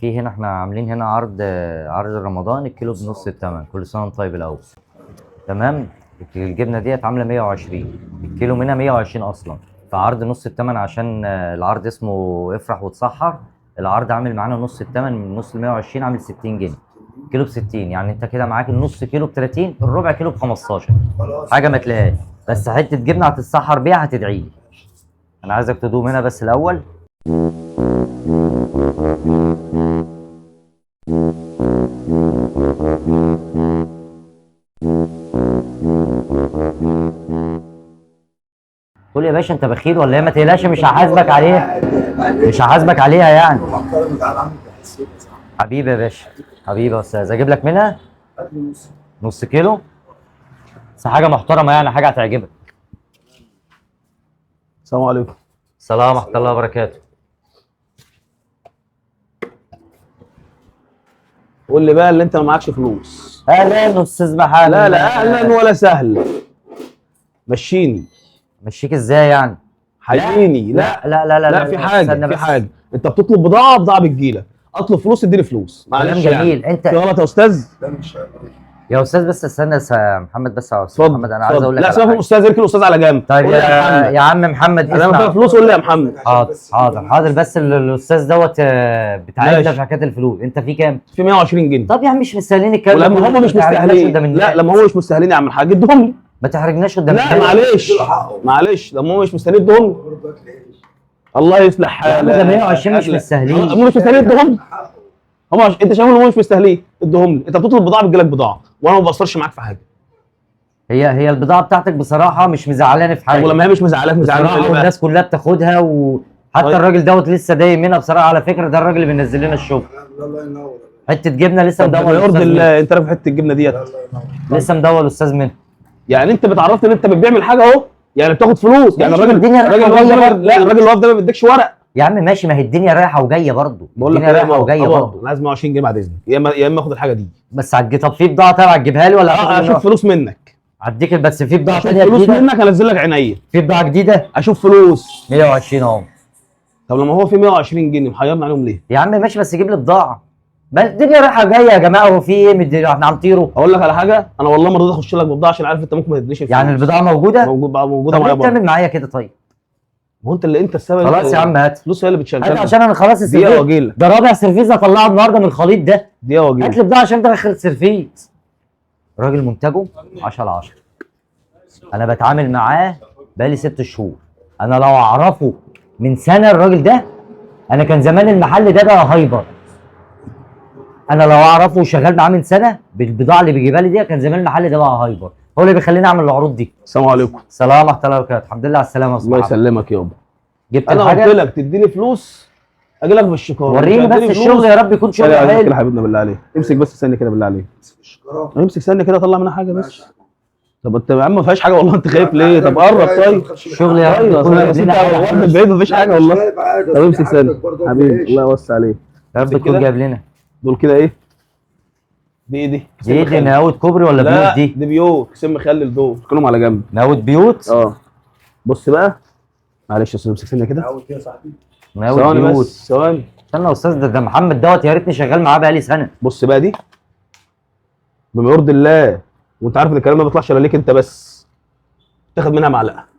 في هنا احنا عاملين هنا عرض رمضان الكيلو بنص الثمن. كل سنه وانت طيب الاول. تمام. الجبنه ديت عامله 120 الكيلو، منها 120 اصلا، فعرض نص الثمن عشان العرض اسمه افرح وتسحر. العرض عامل معانا نص الثمن، من نص ال 120 عامل 60 جنيه. كيلو ب 60، يعني انت كده معاك النص كيلو ب 30، الربع كيلو ب 15. حاجه ما تلاقيهاش، بس حته جبنه هتتسحر بيها هتدعي لي. انا عايزك تدوم هنا بس الاول. قول يا باشا انت بخيل ولا ايه؟ ما تقلقش، مش هحاسبك عليها، مش هحاسبك عليها يعني. حبيبي يا باشا، حبيبي يا استاذ، اجيب لك منها نص كيلو، بس حاجه محترمه يعني، حاجه هتعجبك. السلام عليكم. السلام ورحمه الله وبركاته. قول لي بقى اللي انت ما معكش فلوس. اهلا استاذ محمد. لا اهلا ولا سهل. مشيني. مشيك ازاي يعني؟ حييني. لا في حاجه، في حاجه. انت بتطلب بضاعه بتجيلك، اطلب فلوس اديني فلوس. معلش كلام جميل يعني. انت. في غلط يا استاذ؟ يا استاذ بس استنى يا محمد، بس يا استاذ محمد انا عايز اقول لك لا سيبك من الاستاذ، اركن الاستاذ على جنب. طيب يا عم محمد انا محتاج فلوس، قول لي يا محمد. حاضر بس الاستاذ دوت بتاعنا في حكايه الفلوس. انت في كام؟ في 120 جنيه. طب يا عم مش مستاهلين الكلام ده. ولما هم مش مستاهلين، لا لما هم مش مستاهلين يا عم الحاج ادهم لي. ما تحرجناش قدام لا معلش لما هم مش مستاهلين ادهم لي. الله يصلح حالك. ده 120 مش مستاهلين. هم مش مستاهلين ادهم لي. انت شايف ان هم مش مستاهلين ادهم لي. انت بتطلب بضاعه بتجيلك بضاعه، وانا ما بقصرش معاك في حاجه. هي البضاعه بتاعتك بصراحه مش مزعلاني في حاجه. ولما هي مش مزعلاك بصراحه والناس كلها بتاخدها، وحتى الراجل دوت لسه دايق منها بصراحه. على فكره ده الراجل اللي بينزل لنا الشغل. الله ينور. حته جبنه لسه مدور. يرضي الله انت عارف حته الجبنه ديت لسه مدور الاستاذ منها. يعني انت بتعرفني ان انت بتعمل حاجه اهو، يعني بتاخد فلوس. يعني الراجل الراجل اللي واقف ده ما بيديكش ورق يا عم. ماشي، ما هي الدنيا رايحه وجايه برضه. الدنيا رايحه وجايه برضه. انا عايز 120 جنيه بعد اذنك، يا اما اخد الحاجه دي بس. طب في بضاعه تبع تجيبها لي ولا اشوف فلوس منك؟ اديك، بس في بضاعه ثانيه جديده. فلوس منك انزل لك عينيا. في بضاعه جديده اشوف فلوس 120 اهو. طب لما هو في 120 جنيه محيرنا عليهم ليه؟ يا عم ماشي، بس جيب لي بضاعه. بس الدنيا رايحه جايه يا جماعه، هو في ايه؟ احنا هنطيروا. اقول لك على حاجه، انا والله ما رضيت اخش لك ببضاعه عشان عارف انت ممكن ما تدينيش. يعني البضاعه موجوده موجوده معايا. طب بتعمل معايا كده طيب؟ ما هو انت السبب. خلاص يا عم هات فلوس، هي اللي بتشغل. هات عشان انا خلاص السيرفيس ده رابع سيرفيس هطلعه النهارده من الخليط ده. هات لي بضاعه عشان ده اخر سيرفيس. الراجل منتجه 10/10. انا بتعامل معاه بقالي 6 شهور. انا لو اعرفه من سنه الراجل ده، انا كان زمان المحل ده بقى هايبر. انا لو اعرفه وشغال معاه من سنه بالبضاعه اللي بيجيبها لي دي، كان زمان المحل ده بقى هايبر. هو اللي بيخليني اعمل العروض دي. السلام عليكم. السلام ورحمه الله وبركاته. الحمد لله على السلامه يا الله يسلمك يابا. جبت انا الحاجه. قلت لك تديني فلوس اجي لك بالشكاره. وريني بس الشغل يا رب يكون شغل حلو. يا حبيبنا بالله عليك امسك بس ثانيه كده بالله عليك. امسك ثانيه كده طلع منها حاجه بس. طب انت يا عم ما فيهاش حاجه والله، انت خايف ليه؟ طب قرب طيب. الشغل يا رب يكون من بعيد ما فيش حاجه والله. طب امسك ثانيه حبيبي الله يوسع عليك. يا رب تكون جايب لنا دول كده ايه؟ دي نقاوة كوبري ولا بيوت؟ دي بيوت كسم مخلل. دول كلهم على جنب. نقاوة بيوت؟ بص بقى معلش يا استاذ امسك ثانيه كده. نقاوة يا صاحبي. نقاوة بيوت. ثواني استنى يا استاذ، ده محمد دوت يا ريتني شغال معاه بقالي سنه. بص بقى دي بما يرضي الله، وانت عارف ان الكلام ما بيطلعش الا ليك انت بس. تاخد منها معلقه.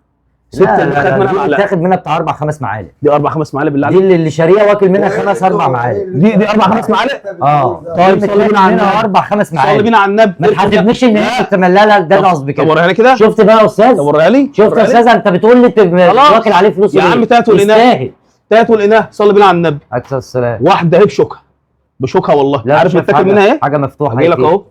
تاخد منها بتاع 4-5 معالق. دي 4-5 معالق بالله عليك. دي اللي شاريها واكل منها 5-4 معالق. دي 4-5 معالق؟ طيب صلي بينا على النبي. 4-5 معالق. صلي بينا على النبي. ما تحددنيش ان هي لا ده قصدي كده. طب وريها لي كده. شفت بقى يا استاذ؟ طب وريها لي. شفت يا استاذ؟ انت بتقول لي واكل عليه فلوس يا عم تاتوا الاناه. تاتوا الاناه. صلي بينا على النبي. عليه السلام. واحده اهي بشوكها والله. عارف بتاكل منها ايه؟ حاجه مفتوحه. هجي لك اهو.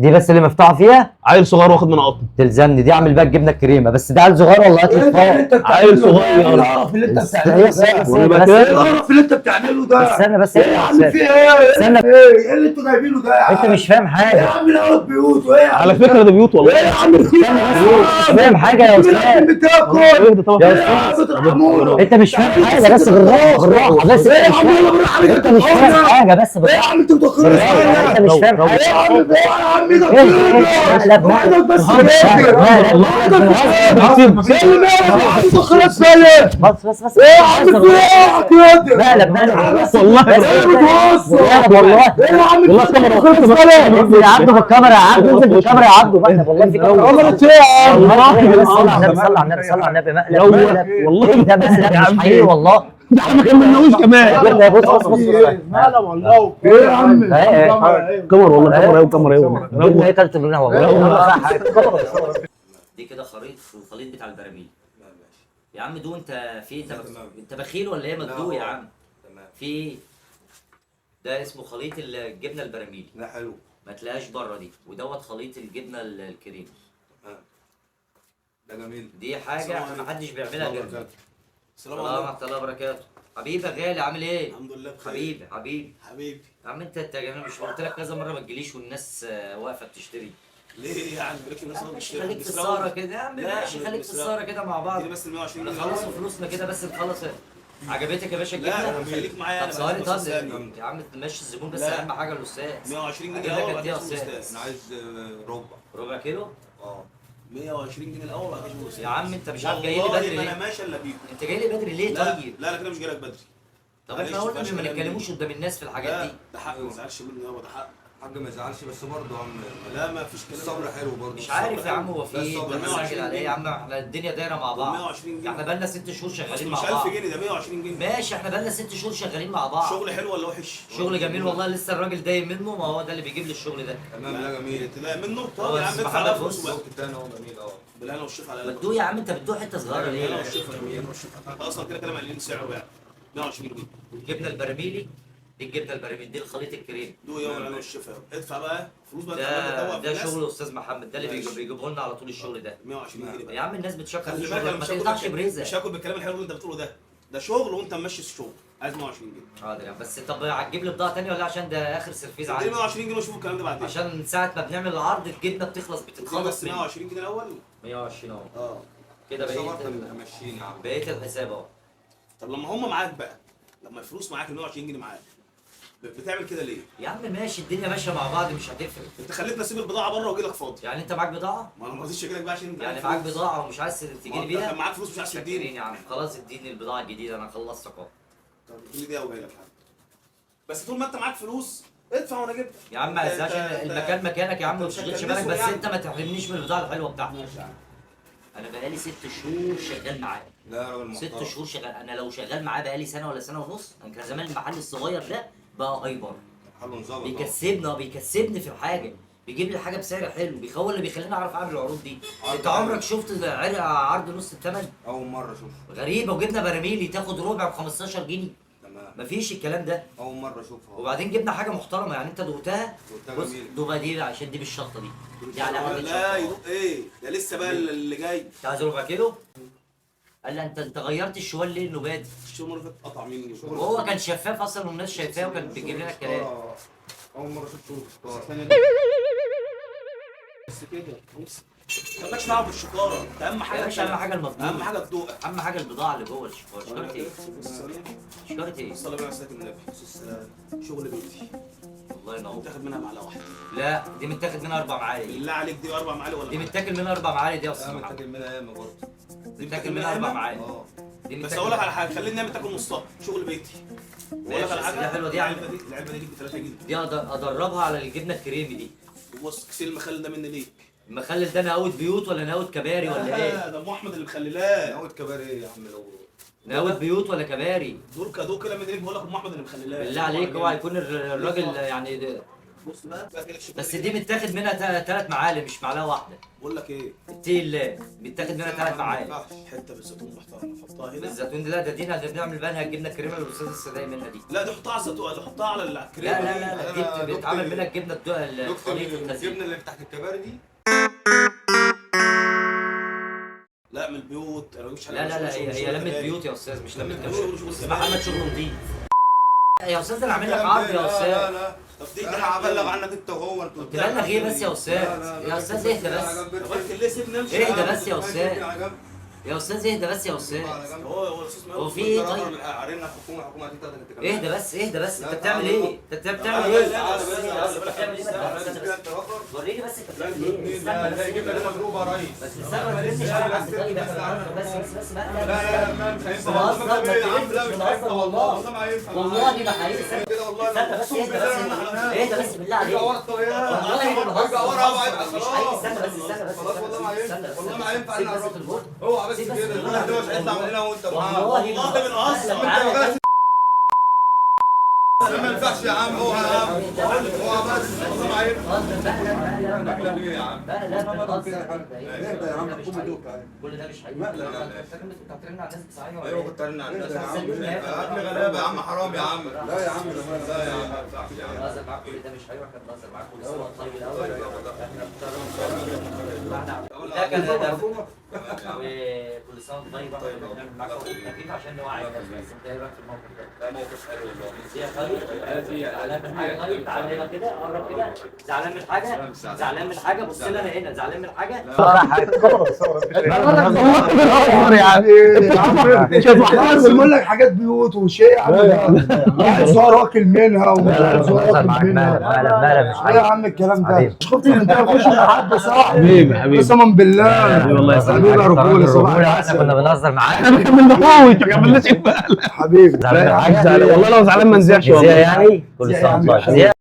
دي بس اللي مفتوحه فيها. عيل صغير واخد منها قطن. تلزمني دي. اعمل بقى الجبنه الكريمه، بس ده عيل صغير والله. هات لي عيل صغير. القرف اللي انت بتعمله ايه القرف اللي انت بتعمله ده؟ استنى بس. ايه يا عم في ايه؟ استنى. ايه اللي انتوا جايبينه ده يا عم؟ انت مش فاهم حاجه. ايه يا عم نقعد بيوت وايه يا عم؟ على فكره ده بيوت والله. ايه يا عم مش فاهم حاجه يا استاذ. انت مش فاهم حاجه، بس بالراحه بس. ايه يا عم يلا بالراحه عليك. انت مش فاهم حاجه، بس بالراحه. ايه يا عم انت بتخرج انت مش فاهم حاجه. ايه يا عم عم ايدك ايه فين؟ مقلب وعندك بس مقلب خلاص سالم. بس ايه يا عم في ايه كده؟ مقلب والله والله ايه يا عم والله في الكاميرا خلاص سالم. انزل يا عبدو في الكاميرا يا عبدو، انزل في الكاميرا يا عبدو، مقلب والله في كاميرا. عملت ايه يا عم؟ صلى على النبي صلى على النبي صلى على النبي، مقلب والله ايه ده مقلب مش حقيقي والله. ده احنا ما كملناهوش كمان. بص مقلب والله ايه يا عم؟ كاميرا والله، كاميرا ايه وكاميرا ايه والله. جبنا ايه كلت منها والله. دي كده خليط، الخليط بتاع البراميل. يا عم دو انت في انت بخيل ولا ايه مجدو يا عم؟ في ايه؟ ده اسمه خليط الجبنه البراميلي. لا حلو. ما تلاقيهاش بره دي، ودوت خليط الجبنه الكريم. ده جميل. دي حاجه ما حدش بيعملها غيرنا. السلام السلام عليكم. ورحمه الله وبركاته. حبيبي يا غالي عامل ايه؟ الحمد لله بخير. حبيبي حبيبي يا عم انت انا مش قلت لك كذا مره ما تجيليش والناس واقفه بتشتري. ليه يعني بلاك الناس بتشتري؟ خليك في السهره كده يا عم، ماشي خليك في السهره كده مع بعض. دي بس ال 120 جنيه. نخلص فلوسنا كده بس نخلص. عجبتك يا باشا لا الجبنه؟ خليك معايا طب انا ثواني بس طب ثانية. يا عم ماشي الزبون بس، لا. اهم حاجه الاستاذ. 120 جنيه أجيب لك الاول قد ايه يا بعد كده أستاذ؟ الاستاذ. انا عايز ربع. ربع كيلو؟ اه 120 جنيه الاول بعد كده الاستاذ. يا عم انت مش عارف جاي لي والله بدري ما ليه؟ انا ماشي الا بيكم. انت جاي لي بدري ليه لا طيب؟ لا انا كده مش جاي لك بدري. طب معلش احنا قلنا مفيهاش ما كلام نتكلموش قدام الناس في الحاجات لا دي. ده حق ما تزعلش مني يابا، ده حق. حاج ما يزعلش بس برضه يا عم. لا ما فيش كلام. الصبر حلو برضه. مش عارف يا عم هو في لا، ايه؟ الصبر انت حلو. مستعجل على ايه يا عم؟ احنا الدنيا دايره مع بعض. 120 جنيه. احنا بقالنا 6 شهور بس شغالين مش مع 1000 بعض. جنيه، ده 120 جنيه. ماشي احنا بقالنا 6 شهور شغالين مع بعض. شغل حلو ولا وحش؟ شغل جميل والله، لسه الراجل دايم منه، ما هو ده اللي بيجيب لي الشغل ده. تمام لا جميل. تلاقي منه. هو طب يا عم بس ادفع محمد بقى بص. فلوسه بقى. الوقت التاني اهو جميل اه. بالهنا والشفا على بتدوق يا عم، انت بتدوق حته صغيره بالهنا ليه؟ والشفا جميل. اصلا كده كلام قليلين سعره يعني 120 جنيه. الجبنه البراميلي دي، الجبنه البراميلي دي الخليط الكريم. دو يوم بالهنا والشفا. ادفع بقى فلوس بقى. ده شغل استاذ محمد، ده اللي بيجيبه لنا على طول الشغل ده. 120 جنيه بقى. يا عم الناس بتشكر في خلي بالك شغلك، انا ما مش تقطعش هاكل برزق. مش هاكل بالكلام الحلو اللي انت بتقوله ده. ده شغل وانت ممشي الشغل. عايز 120 جنيه. حاضر يا عم، بس طب هتجيب لي بضاعه ثانيه ولا عشان ده اخر سرفيز اديني عندي؟ 120 جنيه وشوفوا الكلام ده بعدين. عشان ساعه ما بنعمل العرض الجبنه بتخلص اديني بتتخلص بس مني. 120 جنيه الاول. 120 اهو اه كده بس برضه بقيت ماشيين يا عم. بقيت الحساب اهو. طب لما هم معاك بقى، لما الفلوس معاك ال 120 جنيه معاك، بتعمل كده ليه؟ يا عم ماشي الدنيا ماشيه مع بعض مش هتفرق. انت خليتني اسيب البضاعه بره واجي لك فاضي. يعني انت معاك بضاعه؟ ما انا ما رضيتش اجي لك بقى عشان انت يعني معاك بضاعه ومش عايز تجيلي كان بيها؟ معاك فلوس مش عايز شاكرين تديني. يا عم، خلاص اديني البضاعه الجديده انا خلصتك اهو. طب اديني دي وجاي لك حاجه. بس طول ما انت معاك فلوس ادفع وانا اجيب. يا عم ما تنساش المكان مكانك يا عم، ما انت تشغلش بتكلمني بالك، بس يعني. انت ما تحرمنيش من البضاعه الحلوه بتاعتك. ماشي يا عم. انا بقالي 6 شهور شغال معاه. لا يا راجل 6 محترم. شهور شغال، انا لو شغال معاه بقالي سنه ولا سنه ونص، انا كان زمان المحل الصغير ده بقى هايبر. حلو نظام. بيكسبني في الحاجه، بيجيب لي الحاجه بسعر حلو، هو اللي بيخليني اعرف اعمل العروض دي. عرض انت حلو. عمرك شفت عرض نص الثمن؟ اول مره اشوفها. غريبه، وجبنه براميلي تاخد ربع ب 15 جنيه. تمام. مفيش الكلام ده. اول مره اشوفها. وبعدين جبنا حاجه محترمه، يعني انت دقتها؟ دقتها بص جميلة. دوبها دي عشان دي بالشطه دي. دي على حاجه لا شطه. يدوق ايه؟ ده لسه بقى اللي جاي. انت عايز ربع كيلو؟ قال لي انت غيرت الشوال ليه النبات؟ الشغل اللي فات قطع مني. وهو كان شفاف اصلا والناس شايفاه وكانت بتجيب لنا الكلام. اول مره اشوف شغل فطار. بس كده بص. مالكش دعوه بالشطاره، انت اهم يا حاجه باشا اهم حاجه المضمون، اهم حاجه تدوقها. اهم حاجه البضاعه اللي جوه الشوال. شكرت ايه؟ شكرت ايه؟ صلى الله على سيدنا النبي. شغل بيتي الله ينور. تاخد منها معلقه واحده. لا دي متاخد منها 4 معالق. بالله عليك دي 4 معالق ولا دي معلقة؟ متاكل منها 4 معالق دي يا لا استاذ محمد. متاكل منها ياما برضه. دي متاكل منها 4 معالق. اه. دي بس متاكل- اقول لك على حاجه، خليني نعمل تاكل نصها شغل بيتي. واقول لك على بس حاجه، دي حلوة دي يا عم. العلبه دي ب 3 جنيه. دي ادربها على الجبنه الكريمي دي. وبص كيس المخلل ده مني ليك. المخلل ده نقاوة بيوت ولا نقاوة كباري ولا ايه؟ ده ام احمد اللي مخللاه. ناوي كبار ايه يا عم لو. نقاوة بيوت ولا كباري؟ دول كادو كده من ليك، بقول لك ام احمد اللي مخللاه. بالله عليك اوعى يكون الراجل يعني بص بقى بس دي متاخد منها 3 معالق مش معلقه واحده. بقول لك ايه، اتقي الله متاخد منها 3 معالق. حته بالزيتون محترمه حطها هنا. بالزيتون دي لا ده دينا اللي بنعمل بيها الجبنه الكريمه اللي الاستاذ السداي منها دي. لا دي حطها على الزيتون، دي حطها على لا الكريمه. لا لا دي أنا بيتعمل دكتور- منها الجبنه دكتور الخليط الخزين. الجبنه اللي تحت الكباري دي. لا من البيوت انا ما بجيبش حاجه. لا لا لا هي لمة بيوت يا استاذ مش لمة كباري. استاذ محمد شغله نضيف. يا استاذ انا عامل لك عرض يا لا استاذ. لا. طب دي انا هبلغ عنك انت وهو انتوا. تبلغ ايه بس يا استاذ؟ يا استاذ اهدى بس. طب انت ليه سيبني امشي؟ اهدى بس يا استاذ. يا استاذ اهدى بس يا استاذ. هو الاستاذ هو في ايه طيب؟ عرفنا الحكومه هتيجي تاخدك انت كمان. اهدى بس اهدى بس، انت بتعمل ايه؟ انت بتعمل تعالى ايه؟ بس، تعالى بس، بتعمل ايه؟ وريني بس انت بتعمل ايه؟ استنى بس هيجيب لك مضروبه يا ريس. بس استنى ما تجيبش حد طيب بس بس لا مش هينفع والله ما هينفع. والله ما حقيقي. استنى بس اهدى بس بالله عليك. والله ما بهزر مش حقيقي. استنى بس والله ما هينفع. والله ما هينفع. سيب بس التليفون. اوعى بس كده الواحد مش هيطلع من هنا وانت معاه. والله بنهزر. ما ينفعش يا عم. هو يا عم هو بس والله ما هينفع. يا عم لا لا كل ده مش حقيقي. انت هترن على الناس بصحيح ولا ايوه ايه؟ كنت رن على الناس يا عم. يا ابني غلابه يا عم حرام يا عم. لا يا عم لا يا عم ما ينفعش يا عم. بهزر معاك كل ده مش حقيقي. احنا بنهزر معاك كل سنه وانت طيب الاول. ده كان هدف وكل سنه وانت طيب. احنا بنعمل معاك تكليف عشان نوعي الناس. بس انت ايه رايك في الموقف ده؟ لا موقف حلو والله. زعلان من حاجه؟ طيب تعالى هنا كده قرب كده. زعلان من حاجه؟ زعلان من حاجه؟ بص لي انا هنا. زعلان من حاجه؟ والله يا عم مش هتحصل. بقول لك حاجات بيوت وشيء يا عم. واحد صغير واكل منها وواحد صغير واكل منها. مش ايه يا عم الكلام ده؟ مش خفت من ده اخش مع حد صح؟ حبيبي قسما بالله. والله يا حبيبي يا رجوله صباح احنا العسل. كنا بنهزر معاك. احنا ما كملناهوش ما كملناش حبيبي زعلان من حاجه؟ والله لو زعلان ما نزعش والله. يعني كل سنه وانت طيب.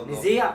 نزيع